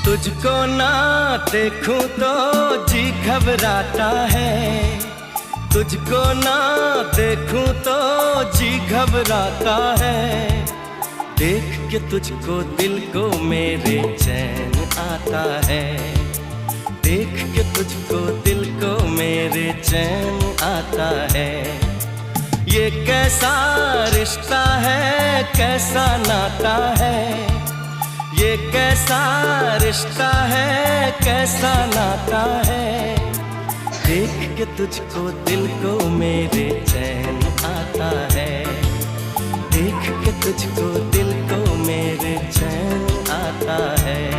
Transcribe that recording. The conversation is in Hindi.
तुझको ना देखूं तो जी घबराता है, तुझको ना देखूं तो जी घबराता है। देख के तुझको दिल को मेरे चैन आता है, देख के तुझको दिल को मेरे चैन आता है। ये कैसा रिश्ता है, कैसा नाता है, ये कैसा रिश्ता है, कैसा नाता है। देख के तुझको दिल को मेरे चैन आता है, देख के तुझको दिल को मेरे चैन आता है।